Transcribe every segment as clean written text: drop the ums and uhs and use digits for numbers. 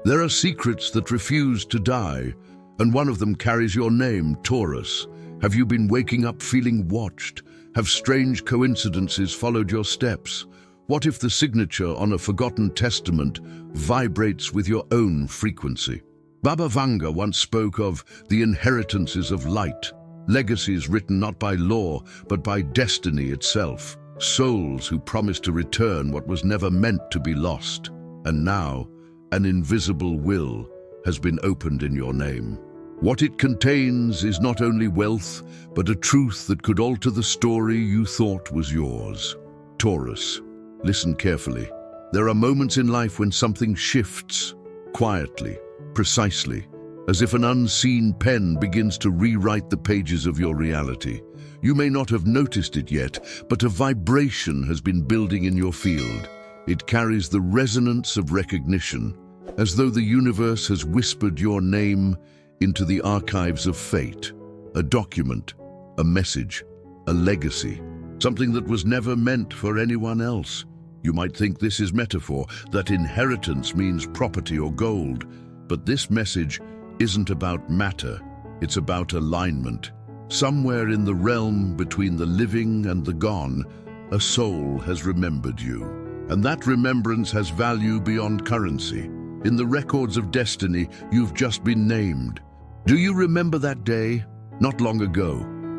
There are secrets that refuse to die, and one of them carries your name, Taurus. Have you been waking up feeling watched? Have strange coincidences followed your steps? What if the signature on a forgotten testament vibrates with your own frequency? Baba Vanga once spoke of the inheritances of light, legacies written not by law, but by destiny itself, souls who promised to return what was never meant to be lost. And now, an invisible will has been opened in your name. What it contains is not only wealth, but a truth that could alter the story you thought was yours. Taurus, listen carefully. There are moments in life when something shifts, quietly, precisely, as if an unseen pen begins to rewrite the pages of your reality. You may not have noticed it yet, but a vibration has been building in your field. It carries the resonance of recognition, as though the universe has whispered your name into the archives of fate. A document, a message, a legacy, something that was never meant for anyone else. You might think this is metaphor, that inheritance means property or gold, but this message isn't about matter, it's about alignment. Somewhere in the realm between the living and the gone, a soul has remembered you, and that remembrance has value beyond currency. In the records of destiny, you've just been named. Do you remember that day, not long ago,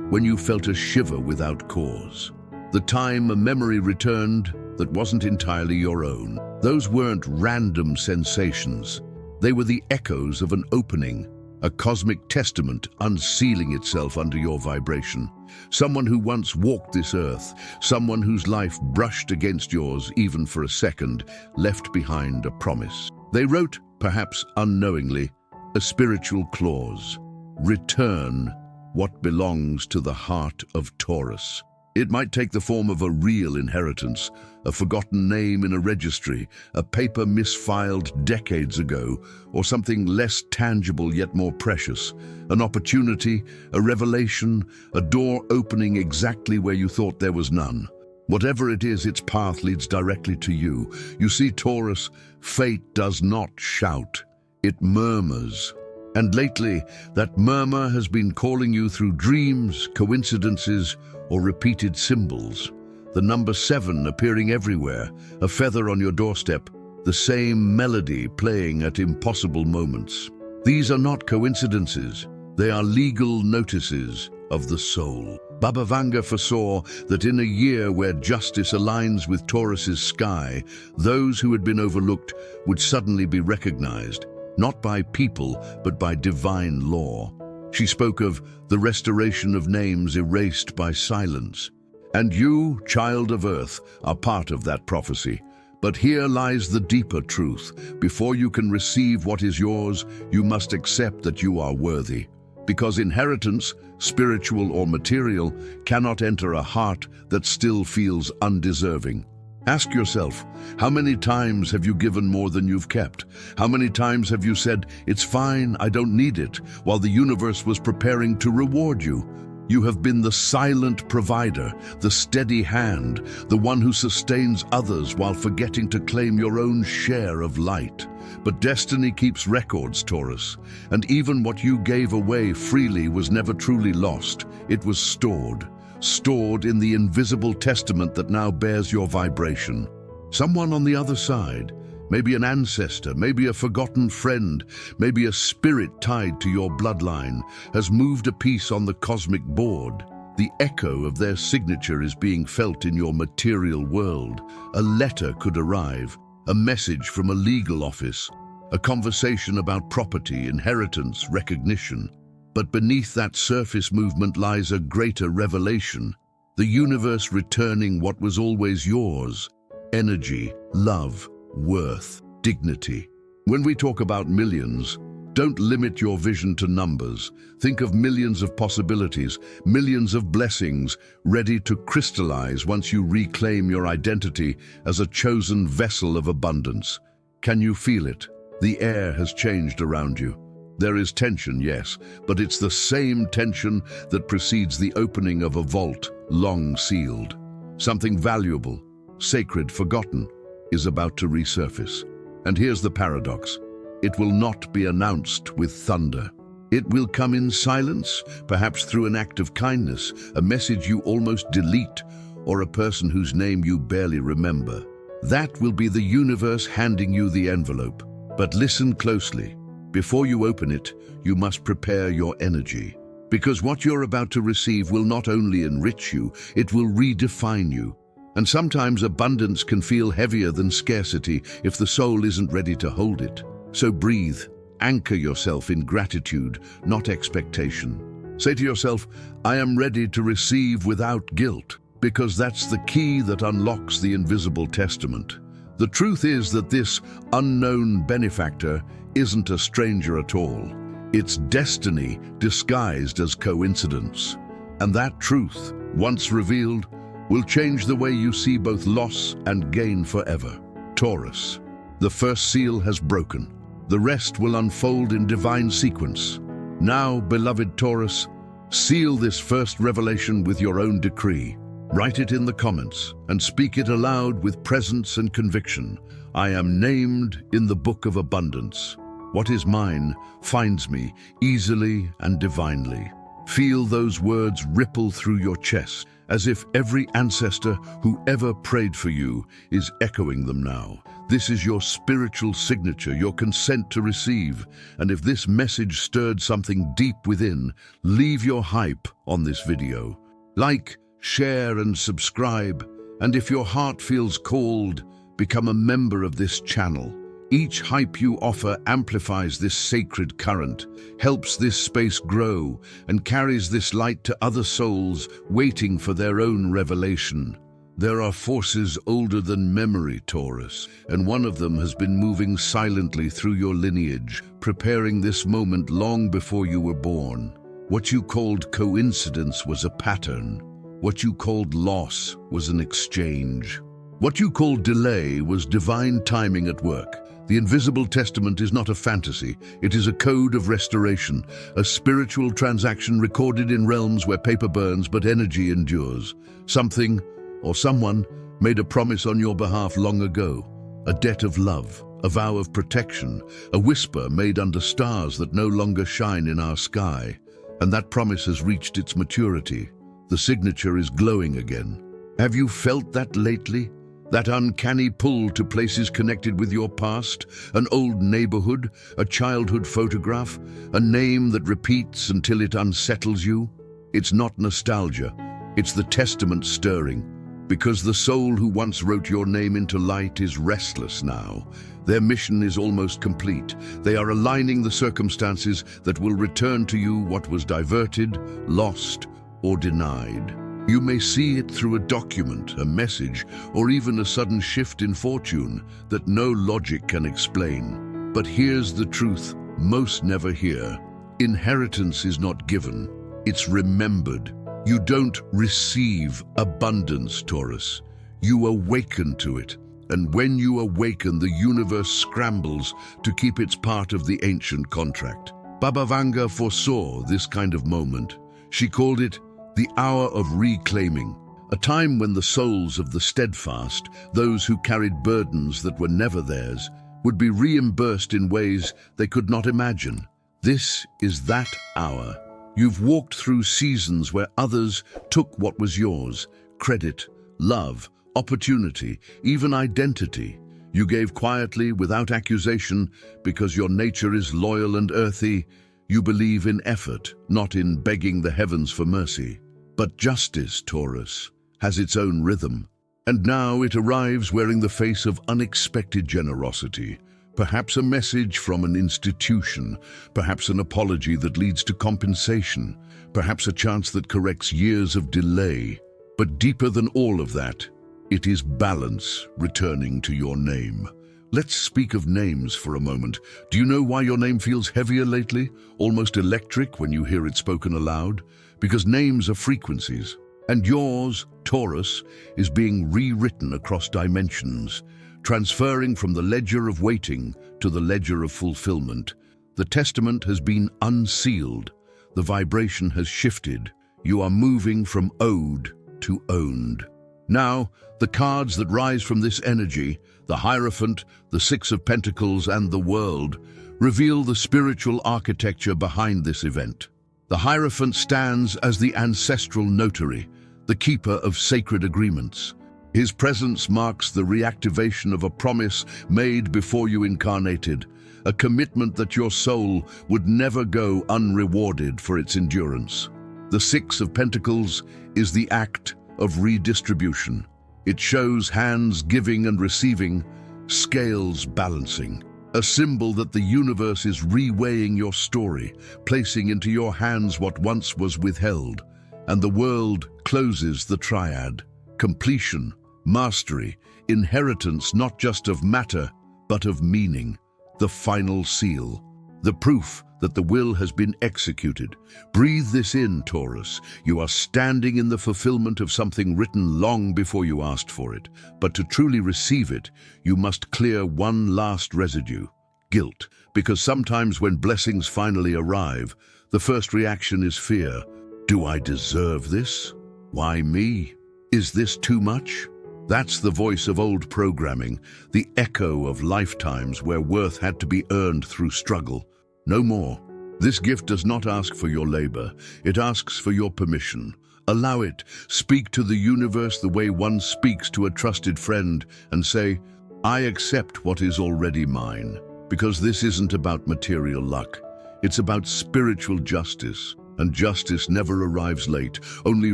when you felt a shiver without cause? The time a memory returned that wasn't entirely your own. Those weren't random sensations. They were the echoes of an opening, a cosmic testament unsealing itself under your vibration. Someone who once walked this earth, someone whose life brushed against yours even for a second, left behind a promise. They wrote, perhaps unknowingly, a spiritual clause: return what belongs to the heart of Taurus. It might take the form of a real inheritance, a forgotten name in a registry, a paper misfiled decades ago, or something less tangible yet more precious. An opportunity, a revelation, a door opening exactly where you thought there was none. Whatever it is, its path leads directly to you. You see, Taurus, fate does not shout, it murmurs. And lately, that murmur has been calling you through dreams, coincidences, or repeated symbols. The number 7 appearing everywhere, a feather on your doorstep, the same melody playing at impossible moments. These are not coincidences, they are legal notices of the soul. Baba Vanga foresaw that in a year where justice aligns with Taurus's sky, those who had been overlooked would suddenly be recognized, not by people, but by divine law. She spoke of the restoration of names erased by silence. And you, child of Earth, are part of that prophecy. But here lies the deeper truth. Before you can receive what is yours, you must accept that you are worthy. Because inheritance, spiritual or material, cannot enter a heart that still feels undeserving. Ask yourself, how many times have you given more than you've kept? How many times have you said, "It's fine, I don't need it," while the universe was preparing to reward you? You have been the silent provider, the steady hand, the one who sustains others while forgetting to claim your own share of light. But destiny keeps records, Taurus, and even what you gave away freely was never truly lost. It was stored in the invisible testament that now bears your vibration. Someone on the other side, maybe an ancestor, maybe a forgotten friend, maybe a spirit tied to your bloodline, has moved a piece on the cosmic board. The echo of their signature is being felt in your material world. A letter could arrive, a message from a legal office, a conversation about property, inheritance, recognition. But beneath that surface movement lies a greater revelation, the universe returning what was always yours: energy, love, worth, dignity. When we talk about millions, don't limit your vision to numbers. Think of millions of possibilities, millions of blessings ready to crystallize once you reclaim your identity as a chosen vessel of abundance. Can you feel it? The air has changed around you. There is tension, yes, but it's the same tension that precedes the opening of a vault long sealed. Something valuable, sacred, forgotten, is about to resurface. And here's the paradox. It will not be announced with thunder. It will come in silence, perhaps through an act of kindness, a message you almost delete, or a person whose name you barely remember. That will be the universe handing you the envelope. But listen closely. Before you open it, you must prepare your energy. Because what you're about to receive will not only enrich you, it will redefine you. And sometimes abundance can feel heavier than scarcity if the soul isn't ready to hold it. So breathe, anchor yourself in gratitude, not expectation. Say to yourself, I am ready to receive without guilt, because that's the key that unlocks the invisible testament. The truth is that this unknown benefactor isn't a stranger at all. It's destiny disguised as coincidence. And that truth, once revealed, will change the way you see both loss and gain forever. Taurus, the first seal has broken. The rest will unfold in divine sequence. Now, beloved Taurus, seal this first revelation with your own decree. Write it in the comments and speak it aloud with presence and conviction. I am named in the book of abundance. What is mine finds me easily and divinely. Feel those words ripple through your chest, as if every ancestor who ever prayed for you is echoing them now. This is your spiritual signature, your consent to receive. And if this message stirred something deep within, leave your hype on this video. Like, share and subscribe. And if your heart feels called, become a member of this channel. Each hype you offer amplifies this sacred current, helps this space grow, and carries this light to other souls waiting for their own revelation. There are forces older than memory, Taurus, and one of them has been moving silently through your lineage, preparing this moment long before you were born. What you called coincidence was a pattern. What you called loss was an exchange. What you called delay was divine timing at work. The invisible testament is not a fantasy. It is a code of restoration, a spiritual transaction recorded in realms where paper burns but energy endures. Something or someone made a promise on your behalf long ago, a debt of love, a vow of protection, a whisper made under stars that no longer shine in our sky. And that promise has reached its maturity. The signature is glowing again. Have you felt that lately? That uncanny pull to places connected with your past, an old neighborhood, a childhood photograph, a name that repeats until it unsettles you? It's not nostalgia, it's the testament stirring, because the soul who once wrote your name into light is restless now. Their mission is almost complete. They are aligning the circumstances that will return to you what was diverted, lost, or denied. You may see it through a document, a message, or even a sudden shift in fortune that no logic can explain. But here's the truth most never hear. Inheritance is not given, it's remembered. You don't receive abundance, Taurus. You awaken to it. And when you awaken, the universe scrambles to keep its part of the ancient contract. Baba Vanga foresaw this kind of moment. She called it the hour of reclaiming, a time when the souls of the steadfast, those who carried burdens that were never theirs, would be reimbursed in ways they could not imagine. This is that hour. You've walked through seasons where others took what was yours: credit, love, opportunity, even identity. You gave quietly, without accusation, because your nature is loyal and earthy. You believe in effort, not in begging the heavens for mercy. But justice, Taurus, has its own rhythm. And now it arrives wearing the face of unexpected generosity. Perhaps a message from an institution, perhaps an apology that leads to compensation, perhaps a chance that corrects years of delay. But deeper than all of that, it is balance returning to your name. Let's speak of names for a moment. Do you know why your name feels heavier lately? Almost electric when you hear it spoken aloud? Because names are frequencies. And yours, Taurus, is being rewritten across dimensions, transferring from the ledger of waiting to the ledger of fulfillment. The testament has been unsealed. The vibration has shifted. You are moving from owed to owned. Now, the cards that rise from this energy, the Hierophant, the Six of Pentacles, and the World, reveal the spiritual architecture behind this event. The Hierophant stands as the ancestral notary, the keeper of sacred agreements. His presence marks the reactivation of a promise made before you incarnated, a commitment that your soul would never go unrewarded for its endurance. The Six of Pentacles is the act of redistribution. It shows hands giving and receiving, scales balancing. A symbol that the universe is reweighing your story, placing into your hands what once was withheld. And the world closes the triad: completion, mastery, inheritance not just of matter, but of meaning. The final seal, the proof that the will has been executed. Breathe this in, Taurus. You are standing in the fulfillment of something written long before you asked for it. But to truly receive it, you must clear one last residue: guilt. Because sometimes when blessings finally arrive, the first reaction is fear. Do I deserve this? Why me? Is this too much? That's the voice of old programming, the echo of lifetimes where worth had to be earned through struggle. No more. This gift does not ask for your labor. It asks for your permission. Allow it. Speak to the universe the way one speaks to a trusted friend and say, I accept what is already mine. Because this isn't about material luck. It's about spiritual justice. And justice never arrives late, only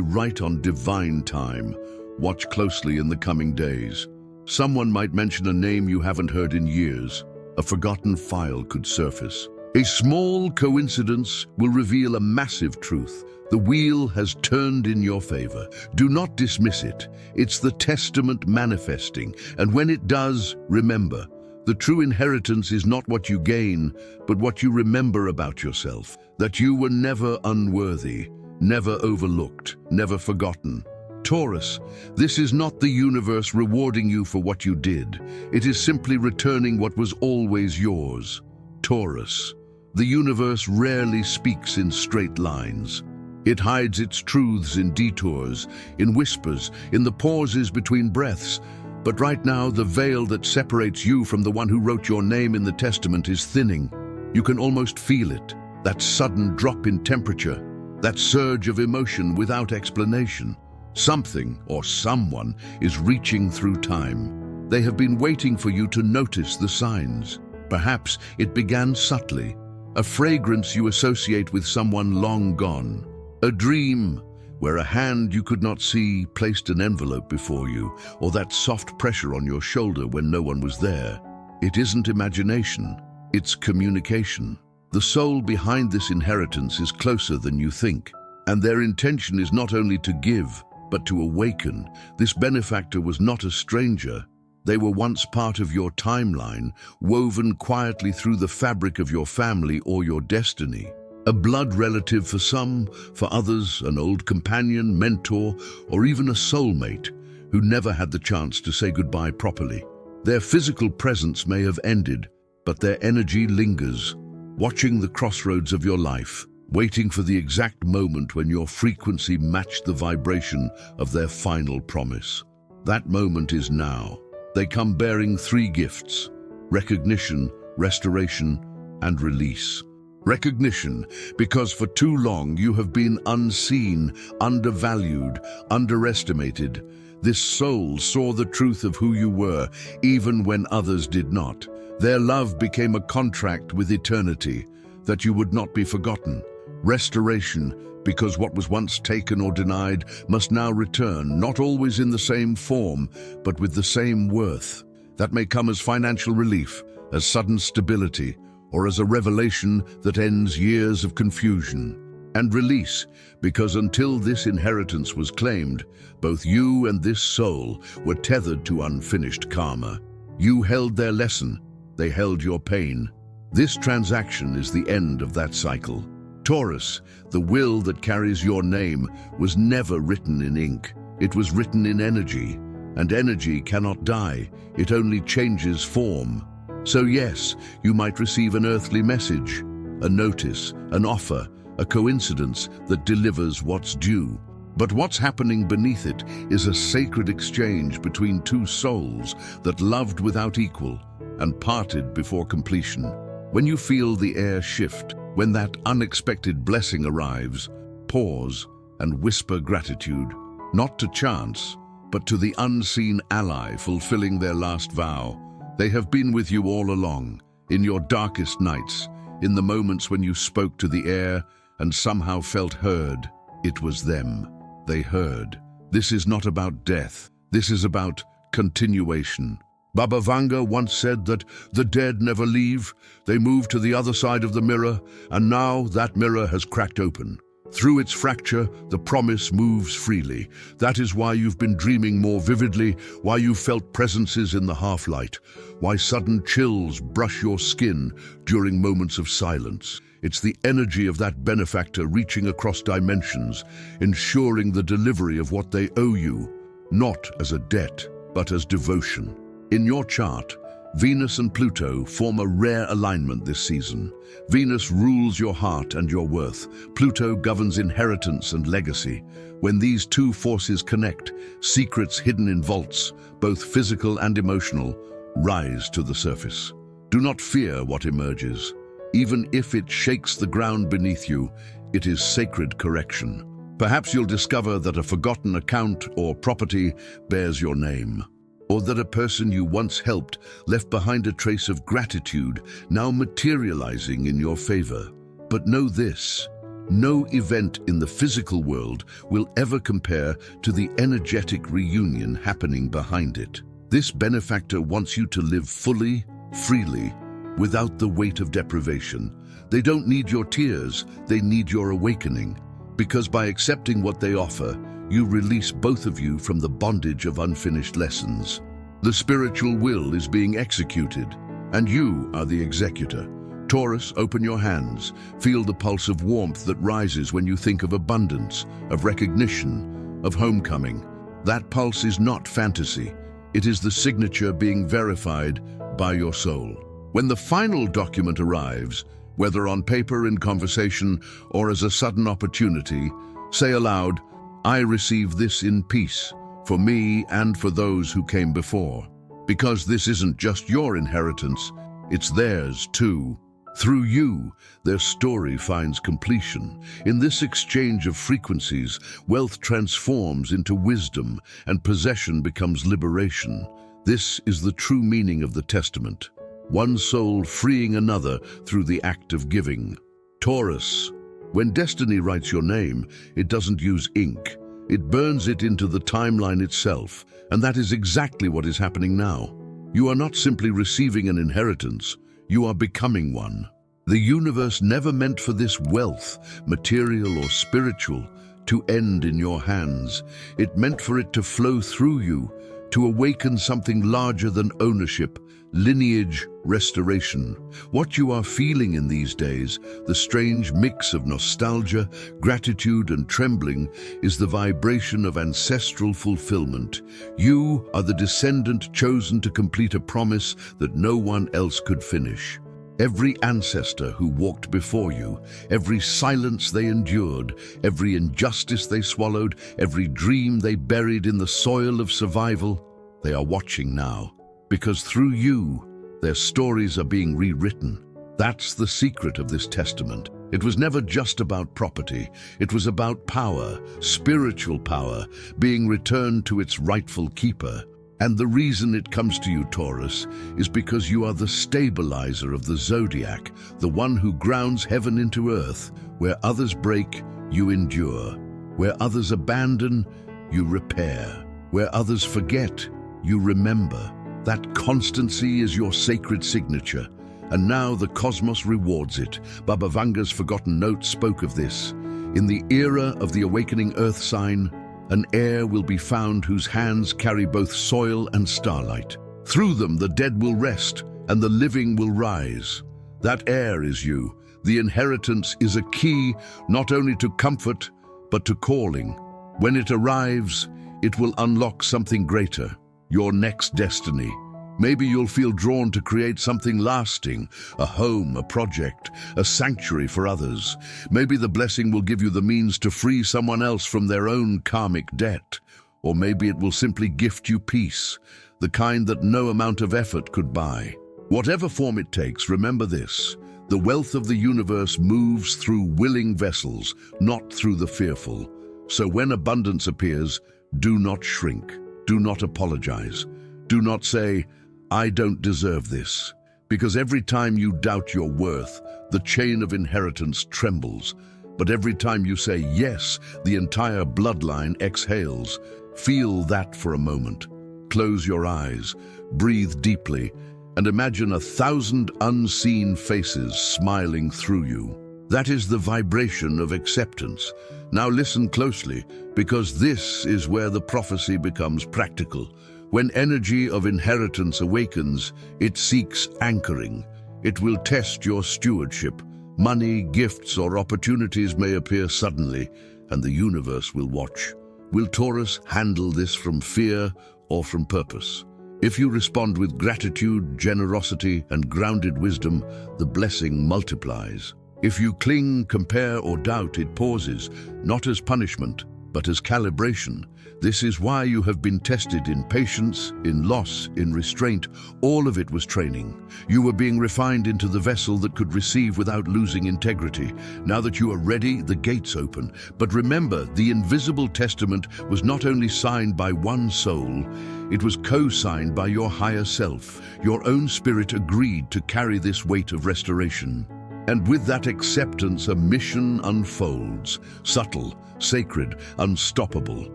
right on divine time. Watch closely in the coming days. Someone might mention a name you haven't heard in years. A forgotten file could surface. A small coincidence will reveal a massive truth. The wheel has turned in your favor. Do not dismiss it. It's the testament manifesting. And when it does, remember, the true inheritance is not what you gain, but what you remember about yourself. That you were never unworthy, never overlooked, never forgotten. Taurus, this is not the universe rewarding you for what you did. It is simply returning what was always yours. Taurus, the universe rarely speaks in straight lines. It hides its truths in detours, in whispers, in the pauses between breaths. But right now, the veil that separates you from the one who wrote your name in the testament is thinning. You can almost feel it, that sudden drop in temperature, that surge of emotion without explanation. Something or someone is reaching through time. They have been waiting for you to notice the signs. Perhaps it began subtly, a fragrance you associate with someone long gone, a dream where a hand you could not see placed an envelope before you, or that soft pressure on your shoulder when no one was there. It isn't imagination, it's communication. The soul behind this inheritance is closer than you think, and their intention is not only to give, but to awaken. This benefactor was not a stranger. They were once part of your timeline, woven quietly through the fabric of your family or your destiny. A blood relative for some, for others, an old companion, mentor, or even a soulmate who never had the chance to say goodbye properly. Their physical presence may have ended, but their energy lingers, watching the crossroads of your life, waiting for the exact moment when your frequency matched the vibration of their final promise. That moment is now. They come bearing three gifts: recognition, restoration, and release. Recognition, because for too long you have been unseen, undervalued, underestimated. This soul saw the truth of who you were, even when others did not. Their love became a contract with eternity, that you would not be forgotten. Restoration, because what was once taken or denied must now return, not always in the same form, but with the same worth. That may come as financial relief, as sudden stability, or as a revelation that ends years of confusion. And release, because until this inheritance was claimed, both you and this soul were tethered to unfinished karma. You held their lesson, they held your pain. This transaction is the end of that cycle. Taurus, the will that carries your name, was never written in ink. It was written in energy, and energy cannot die. It only changes form. So yes, you might receive an earthly message, a notice, an offer, a coincidence that delivers what's due. But what's happening beneath it is a sacred exchange between two souls that loved without equal and parted before completion. When you feel the air shift, when that unexpected blessing arrives, pause and whisper gratitude, not to chance, but to the unseen ally fulfilling their last vow. They have been with you all along, in your darkest nights, in the moments when you spoke to the air and somehow felt heard. It was them. They heard. This is not about death. This is about continuation. Baba Vanga once said that the dead never leave. They move to the other side of the mirror, and now that mirror has cracked open. Through its fracture, the promise moves freely. That is why you've been dreaming more vividly, why you felt presences in the half-light, why sudden chills brush your skin during moments of silence. It's the energy of that benefactor reaching across dimensions, ensuring the delivery of what they owe you, not as a debt, but as devotion. In your chart, Venus and Pluto form a rare alignment this season. Venus rules your heart and your worth. Pluto governs inheritance and legacy. When these two forces connect, secrets hidden in vaults, both physical and emotional, rise to the surface. Do not fear what emerges. Even if it shakes the ground beneath you, it is sacred correction. Perhaps you'll discover that a forgotten account or property bears your name, or that a person you once helped left behind a trace of gratitude, now materializing in your favor. But know this: no event in the physical world will ever compare to the energetic reunion happening behind it. This benefactor wants you to live fully, freely, without the weight of deprivation. They don't need your tears, they need your awakening. Because by accepting what they offer, you release both of you from the bondage of unfinished lessons. The spiritual will is being executed, and you are the executor. Taurus, open your hands. Feel the pulse of warmth that rises when you think of abundance, of recognition, of homecoming. That pulse is not fantasy. It is the signature being verified by your soul. When the final document arrives, whether on paper, in conversation, or as a sudden opportunity, say aloud, "I receive this in peace, for me and for those who came before." Because this isn't just your inheritance, it's theirs too. Through you, their story finds completion. In this exchange of frequencies, wealth transforms into wisdom and possession becomes liberation. This is the true meaning of the testament. One soul freeing another through the act of giving. Taurus, when destiny writes your name, it doesn't use ink. It burns it into the timeline itself, and that is exactly what is happening now. You are not simply receiving an inheritance, you are becoming one. The universe never meant for this wealth, material or spiritual, to end in your hands. It meant for it to flow through you, to awaken something larger than ownership, lineage, restoration. What you are feeling in these days, the strange mix of nostalgia, gratitude, and trembling, is the vibration of ancestral fulfillment. You are the descendant chosen to complete a promise that no one else could finish. Every ancestor who walked before you, every silence they endured, every injustice they swallowed, every dream they buried in the soil of survival, they are watching now. Because through you, their stories are being rewritten. That's the secret of this testament. It was never just about property. It was about power, spiritual power, being returned to its rightful keeper. And the reason it comes to you, Taurus, is because you are the stabilizer of the Zodiac, the one who grounds heaven into earth. Where others break, you endure. Where others abandon, you repair. Where others forget, you remember. That constancy is your sacred signature, and now the cosmos rewards it. Baba Vanga's forgotten note spoke of this. In the era of the awakening earth sign, an heir will be found whose hands carry both soil and starlight. Through them the dead will rest, and the living will rise. That heir is you. The inheritance is a key not only to comfort, but to calling. When it arrives, it will unlock something greater. Your next destiny. Maybe you'll feel drawn to create something lasting, a home, a project, a sanctuary for others. Maybe the blessing will give you the means to free someone else from their own karmic debt. Or maybe it will simply gift you peace, the kind that no amount of effort could buy. Whatever form it takes, remember this: The wealth of the universe moves through willing vessels, not through the fearful. So when abundance appears, do not shrink. Do not apologize. Do not say, "I don't deserve this." Because every time you doubt your worth, the chain of inheritance trembles. But every time you say yes, the entire bloodline exhales. Feel that for a moment. Close your eyes, breathe deeply, and imagine 1,000 unseen faces smiling through you. That is the vibration of acceptance. Now listen closely, because this is where the prophecy becomes practical. When energy of inheritance awakens, it seeks anchoring. It will test your stewardship. Money, gifts, or opportunities may appear suddenly, and the universe will watch. Will Taurus handle this from fear or from purpose? If you respond with gratitude, generosity, and grounded wisdom, the blessing multiplies. If you cling, compare, or doubt, it pauses, not as punishment, but as calibration. This is why you have been tested in patience, in loss, in restraint. All of it was training. You were being refined into the vessel that could receive without losing integrity. Now that you are ready, the gates open. But remember, the invisible testament was not only signed by one soul, it was co-signed by your higher self. Your own spirit agreed to carry this weight of restoration. And with that acceptance, a mission unfolds, subtle, sacred, unstoppable.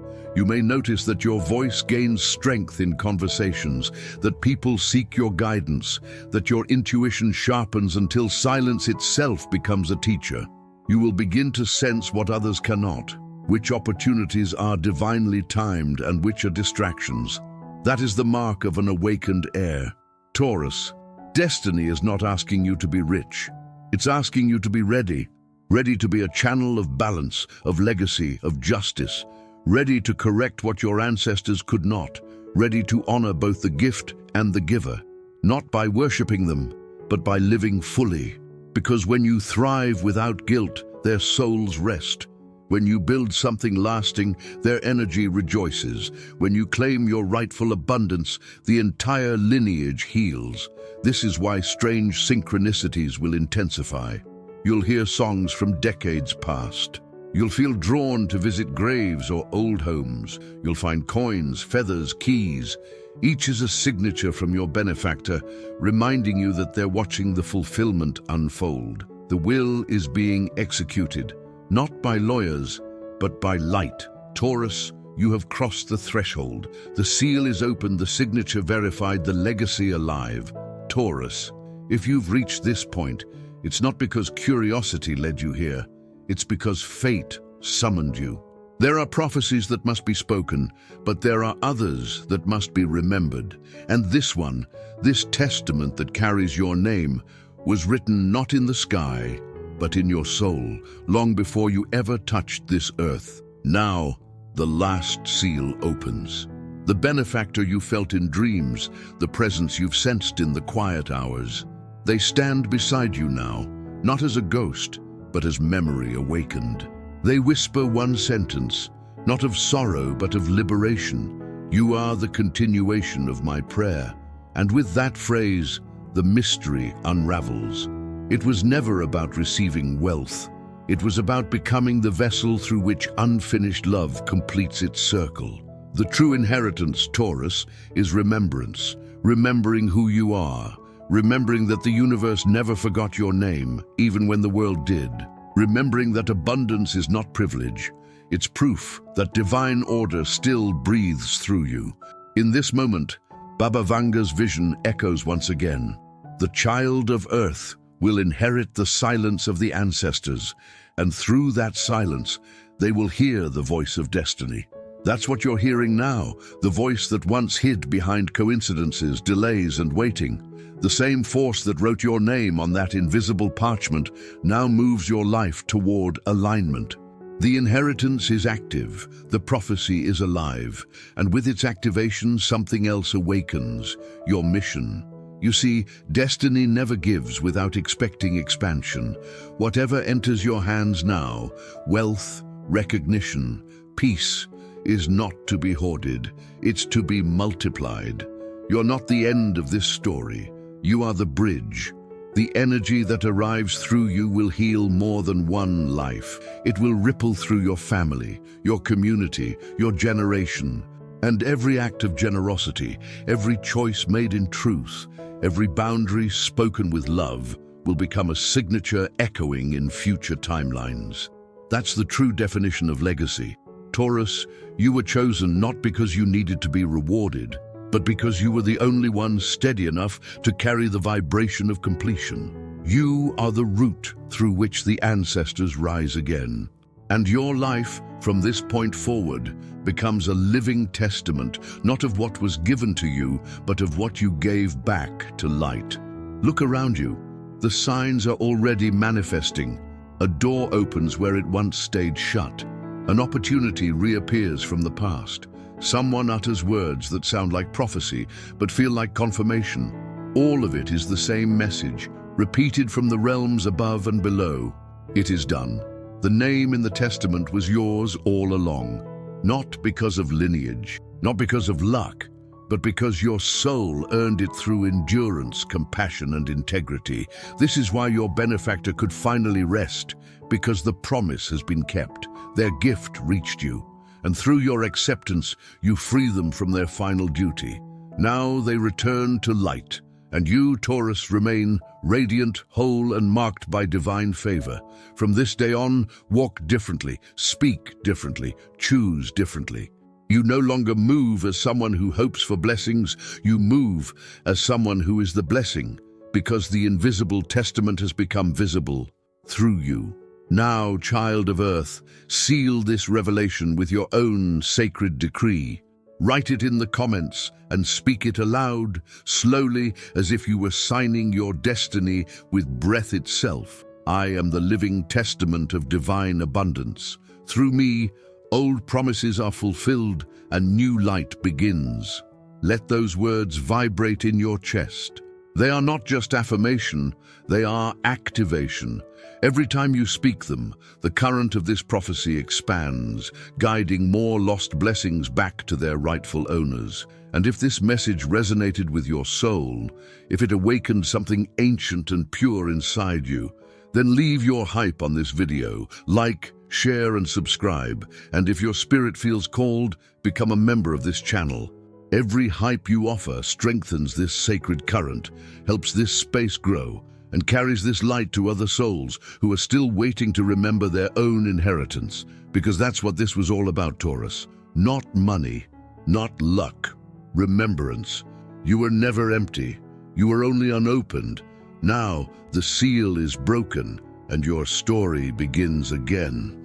You may notice that your voice gains strength in conversations, that people seek your guidance, that your intuition sharpens until silence itself becomes a teacher. You will begin to sense what others cannot, which opportunities are divinely timed and which are distractions. That is the mark of an awakened heir. Taurus, destiny is not asking you to be rich. It's asking you to be ready to be a channel of balance, of legacy, of justice, ready to correct what your ancestors could not, ready to honor both the gift and the giver, not by worshiping them, but by living fully. Because when you thrive without guilt, their souls rest. When you build something lasting, their energy rejoices. When you claim your rightful abundance, the entire lineage heals. This is why strange synchronicities will intensify. You'll hear songs from decades past. You'll feel drawn to visit graves or old homes. You'll find coins, feathers, keys. Each is a signature from your benefactor, reminding you that they're watching the fulfillment unfold. The will is being executed, not by lawyers, but by light. Taurus, you have crossed the threshold. The seal is open, the signature verified, the legacy alive. Taurus, if you've reached this point, it's not because curiosity led you here. It's because fate summoned you. There are prophecies that must be spoken, but there are others that must be remembered. And this one, this testament that carries your name, was written not in the sky, but in your soul, long before you ever touched this earth. Now, the last seal opens. The benefactor you felt in dreams, the presence you've sensed in the quiet hours, they stand beside you now, not as a ghost, but as memory awakened. They whisper one sentence, not of sorrow, but of liberation. You are the continuation of my prayer. And with that phrase, the mystery unravels. It was never about receiving wealth. It was about becoming the vessel through which unfinished love completes its circle. The true inheritance, Taurus, is remembrance, remembering who you are, remembering that the universe never forgot your name, even when the world did. Remembering that abundance is not privilege, it's proof that divine order still breathes through you. In this moment, Baba Vanga's vision echoes once again. The child of earth will inherit the silence of the ancestors, and through that silence, they will hear the voice of destiny. That's what you're hearing now, the voice that once hid behind coincidences, delays, and waiting. The same force that wrote your name on that invisible parchment now moves your life toward alignment. The inheritance is active, the prophecy is alive, and with its activation, something else awakens, your mission. You see, destiny never gives without expecting expansion. Whatever enters your hands now, wealth, recognition, peace, is not to be hoarded, it's to be multiplied. You're not the end of this story. You are the bridge. The energy that arrives through you will heal more than one life. It will ripple through your family, your community, your generation. And every act of generosity, every choice made in truth, every boundary spoken with love will become a signature echoing in future timelines. That's the true definition of legacy. Taurus, you were chosen not because you needed to be rewarded, but because you were the only one steady enough to carry the vibration of completion. You are the root through which the ancestors rise again. And your life, from this point forward, becomes a living testament, not of what was given to you, but of what you gave back to light. Look around you. The signs are already manifesting. A door opens where it once stayed shut. An opportunity reappears from the past. Someone utters words that sound like prophecy, but feel like confirmation. All of it is the same message, repeated from the realms above and below. It is done. The name in the testament was yours all along. Not because of lineage, not because of luck, but because your soul earned it through endurance, compassion, and integrity. This is why your benefactor could finally rest, because the promise has been kept. Their gift reached you, and through your acceptance, you free them from their final duty. Now they return to light, and you, Taurus, remain radiant, whole, and marked by divine favor. From this day on, walk differently, speak differently, choose differently. You no longer move as someone who hopes for blessings, you move as someone who is the blessing, because the invisible testament has become visible through you. Now, child of Earth, seal this revelation with your own sacred decree. Write it in the comments and speak it aloud, slowly, as if you were signing your destiny with breath itself. I am the living testament of divine abundance. Through me, old promises are fulfilled and new light begins. Let those words vibrate in your chest. They are not just affirmation, they are activation. Every time you speak them, the current of this prophecy expands, guiding more lost blessings back to their rightful owners. And if this message resonated with your soul, if it awakened something ancient and pure inside you, then leave your hype on this video, like, share and subscribe, and if your spirit feels called, become a member of this channel. Every hype you offer strengthens this sacred current, helps this space grow, and carries this light to other souls who are still waiting to remember their own inheritance, because that's what this was all about, Taurus. Not money, not luck, remembrance. You were never empty. You were only unopened. Now the seal is broken, and your story begins again.